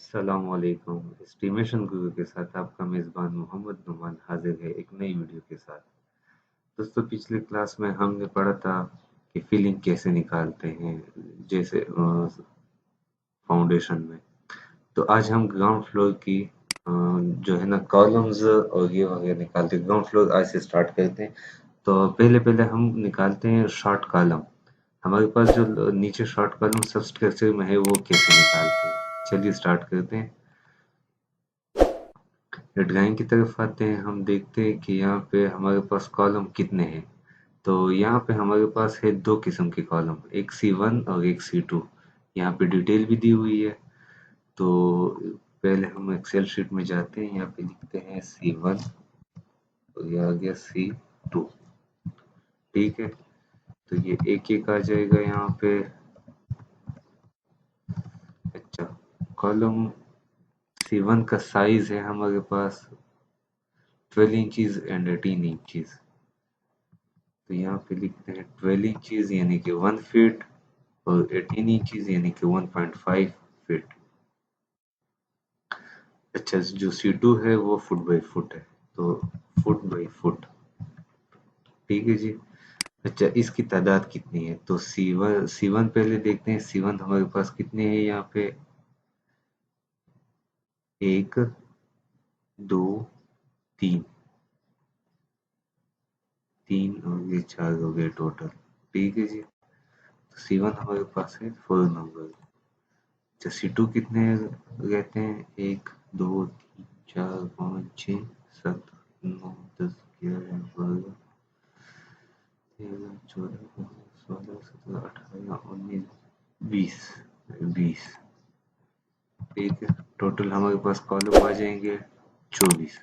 अस्सलामुअलैकुम। एस्टिमेशन गुरु के साथ आपका मेज़बान मोहम्मद नुमान हाजिर है एक नई वीडियो के साथ। दोस्तों, पिछले क्लास में हमने पढ़ा था कि फीलिंग कैसे निकालते हैं, जैसे फाउंडेशन में। तो आज हम ग्राउंड फ्लोर की जो है ना कॉलम्स और ये वगैरह निकालते हैं। ग्राउंड फ्लोर आज से स्टार्ट करते हैं। तो पहले पहले हम निकालते हैं शॉर्ट कॉलम। हमारे पास जो नीचे शॉर्ट कॉलम सब स्ट्रक्चर में है, वो कैसे निकालते हैं। चलिए स्टार्ट करते हैं। ड्राइंग की तरफ आते हैं। हम देखते हैं कि यहाँ पे हमारे पास कॉलम कितने हैं। तो यहाँ पे हमारे पास है दो किस्म के कॉलम, एक C1 और एक C2। यहाँ पे डिटेल भी दी हुई है। तो पहले हम एक्सेल शीट में जाते हैं, यहाँ पे लिखते हैं C1 और ये आ गया C2। ठीक है, तो ये एक एक आ जाएगा यहाँ पे। अच्छा, कॉलम C1 का साइज है हमारे पास 12 इंचज एंड 18 इंचज। तो यहाँ पे लिखते हैं 12 इंचज यानी कि 1 फीट और 18 इंचज यानी कि 1.5 फीट। अच्छा, जो C2 है वो फुट बाई फुट है, तो फुट बाई फुट। ठीक है जी। अच्छा, इसकी तादाद कितनी है? तो C1 पहले देखते हैं। C1 हमारे पास कितने हैं यहाँ पे? एक, दो, तीन। तीन और ये चार हो गए टोटल। ठीक है जी। तो C1 हमारे पास है 4 नंबर। अच्छा, C2 कितने रहते हैं? एक, दो, तीन, चार, पाँच, छः, सात, नौ, 10, 11, 12, 13, 14, 15, 16, 17, 18, 19, 20। 20। ठीक है, टोटल हमारे पास कॉलम आ जाएंगे 24।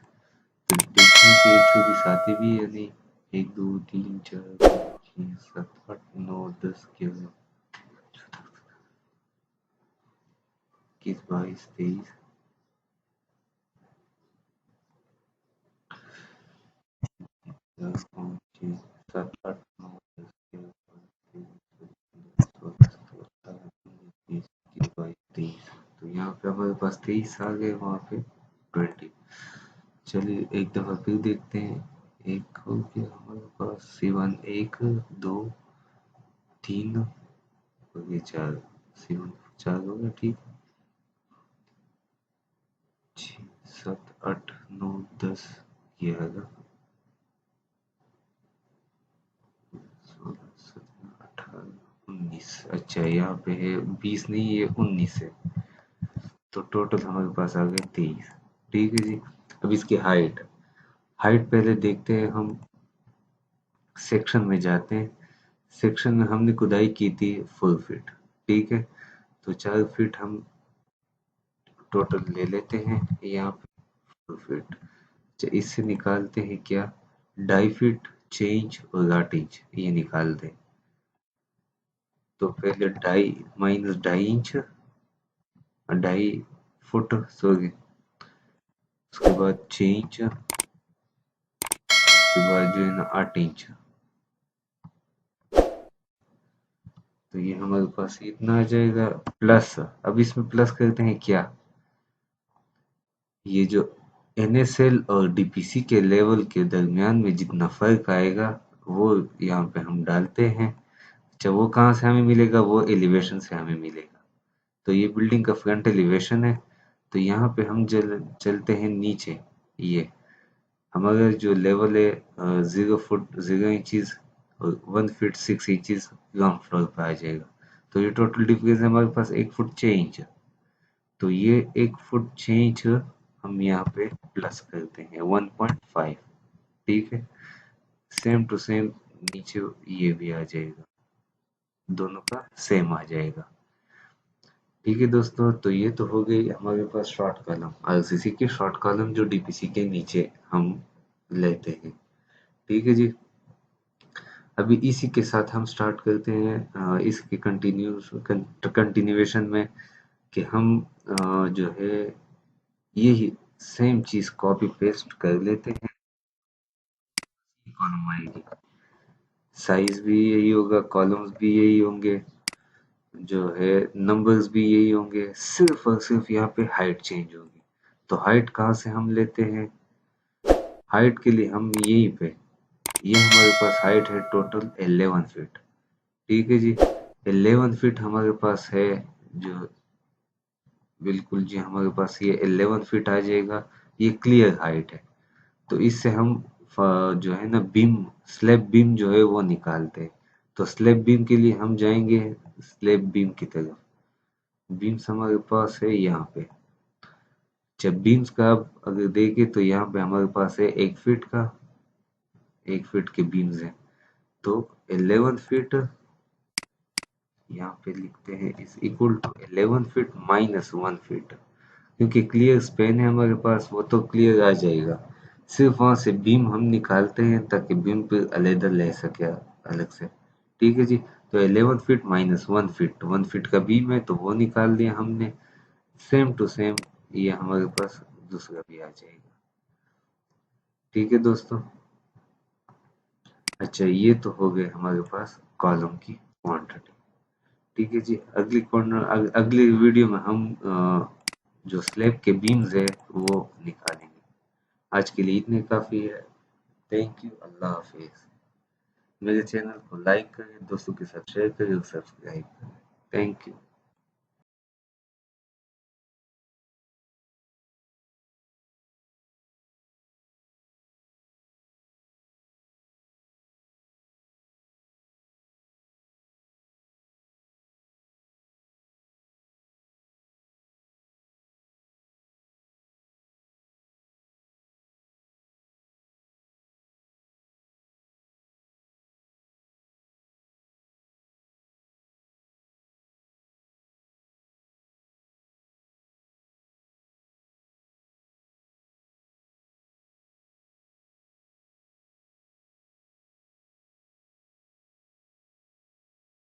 तो देखते हैं कि ये 24 आते भी है या नहीं। एक, दो, तीन, चार, पाँच, छः, सात, आठ, नौ, 10, 11, 21, 22, 23, 10, 5, 6, 7, 8, 9, 10, 11, 12, 13, 14, 15, 16, 17, 18, 19, 20, 21, 22, 23। तो यहाँ पे हमारे पास 23 आ गए, वहाँ पे 20। चलिए एक दफा फिर देखते हैं। एक हो गया हमारे पास C1, एक, दो, तीन और ये चार। C1 चार हो गया। ठीक, 6, 7, 8, 9, 10, 11, 16, 17, 18, 19। अच्छा, यहाँ पे है 20 नहीं, ये 19 है। तो टोटल हमारे पास आ गए 23। ठीक है जी। अब इसकी हाइट हाइट पहले देखते हैं हम। सेक्शन में जाते हैं। सेक्शन में हमने खुदाई की थी 4 फीट। ठीक है, तो 4 फीट हम टोटल ले लेते हैं यहाँ पे 4 फीट। अच्छा, इससे निकालते हैं क्या? 2.5 फीट, 6 इंच और 8 इंच ये निकाल दें। तो पहले 2.5 माइनस 2.5 इंच, 2.5 फुट सॉरी, उसके बाद 6 इंच, उसके बाद जो है ना 8 इंच। तो ये हमारे पास इतना आ जाएगा। प्लस, अब इसमें प्लस करते हैं क्या? ये जो NaCl और DPC के लेवल के दरमियान में जितना फर्क आएगा वो यहाँ पे हम डालते हैं। अच्छा, वो कहाँ से हमें मिलेगा? वो एलिवेशन से हमें मिलेगा। तो ये बिल्डिंग का फ्रंट एलिवेशन है। तो यहाँ पे हम चलते हैं नीचे। ये हमारा जो लेवल है 0 फुट 0 इंचज और 1 फीट 6 इंचज ग्राउंड फ्लोर पे आ जाएगा। तो ये टोटल डिफरेंस है हमारे पास 1 फुट 6 इंच। तो ये 1 फुट 6 इंच हम यहाँ पे प्लस करते हैं 1.5। ठीक है, सेम टू सेम नीचे ये भी आ जाएगा, दोनों का सेम आ जाएगा। ठीक है दोस्तों, तो ये तो हो गई हमारे पास शॉर्ट कॉलम, RCC की शॉर्ट कॉलम जो DPC के नीचे हम लेते हैं। ठीक है जी। अभी इसी के साथ हम स्टार्ट करते हैं इसके कंटिन्यूएशन में कि हम जो है यही सेम चीज कॉपी पेस्ट कर लेते हैं। कॉलम आएगी, साइज भी यही होगा, कॉलम्स भी यही होंगे। जो है नंबर्स भी यही होंगे, सिर्फ और सिर्फ यहाँ पे हाइट चेंज होगी। तो हाइट कहाँ से हम लेते हैं? हाइट के लिए हम यहीं पे, ये हमारे पास हाइट है टोटल 11 फीट। ठीक है जी, 11 फीट हमारे पास है। जो बिल्कुल जी, हमारे पास ये 11 फीट आ जाएगा। ये क्लियर हाइट है। तो इससे हम जो है ना बीम, स्लैब बीम जो है वो निकालते हैं। तो स्लैब बीम के लिए हम जाएंगे स्लैब बीम की तरफ। बीम्स हमारे पास है यहाँ पे। जब बीम्स का आप अगर देखें तो यहाँ पे हमारे पास है 1 फीट का, 1 फीट के बीम्स हैं। तो 11 फीट यहाँ पे लिखते हैं is equal to 11 feet minus 1 feet. क्योंकि क्लियर स्पेन है हमारे पास, वो तो क्लियर आ जाएगा। सिर्फ वहां से बीम हम निकालते हैं ताकि बीम पे अलहदा ले सके अलग से। ठीक है जी। तो 11 फीट माइनस 1 फीट, 1 फीट का बीम है तो वो निकाल दिया हमने। सेम टू सेम ये हमारे पास दूसरा भी आ जाएगा। ठीक है दोस्तों। अच्छा, ये तो हो गए हमारे पास कॉलम की क्वांटिटी। ठीक है जी। अगली कॉर्नर अगली वीडियो में हम जो स्लैब के बीम्स है वो निकालेंगे। आज के लिए इतने काफ़ी है। Thank you. अल्लाह हाफिज़। मेरे चैनल को लाइक करें, दोस्तों के साथ शेयर करें और सब्सक्राइब करें। Thank you.